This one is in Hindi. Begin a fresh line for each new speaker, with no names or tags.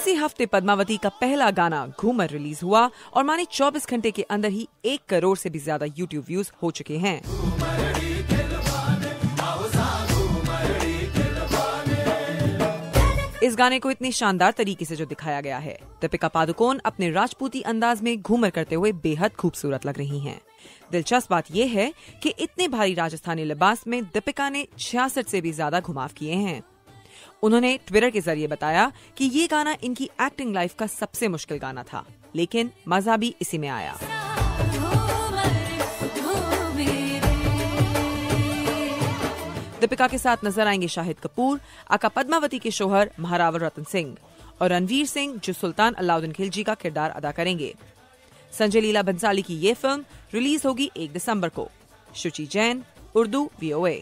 इसी हफ्ते पद्मावती का पहला गाना घूमर रिलीज हुआ और माने 24 घंटे के अंदर ही 1 करोड़ से भी ज्यादा YouTube व्यूज हो चुके हैं। इस गाने को इतनी शानदार तरीके से जो दिखाया गया है, दीपिका पादुकोण अपने राजपूती अंदाज में घूमर करते हुए बेहद खूबसूरत लग रही हैं। दिलचस्प बात यह है कि इतने भारी राजस्थानी लिबास में दीपिका ने 66 से भी ज्यादा घुमाव किए हैं। उन्होंने ट्विटर के जरिए बताया कि ये गाना इनकी एक्टिंग लाइफ का सबसे मुश्किल गाना था, लेकिन मजा भी इसी में आया। दीपिका के साथ नजर आएंगे शाहिद कपूर, आका पद्मावती के शौहर महारावल रतन सिंह और रणवीर सिंह, जो सुल्तान अलाउद्दीन खिलजी का किरदार अदा करेंगे। संजय लीला बंसाली की ये फिल्म रिलीज होगी 1 दिसंबर को। शुचि जैन, उर्दू VOA।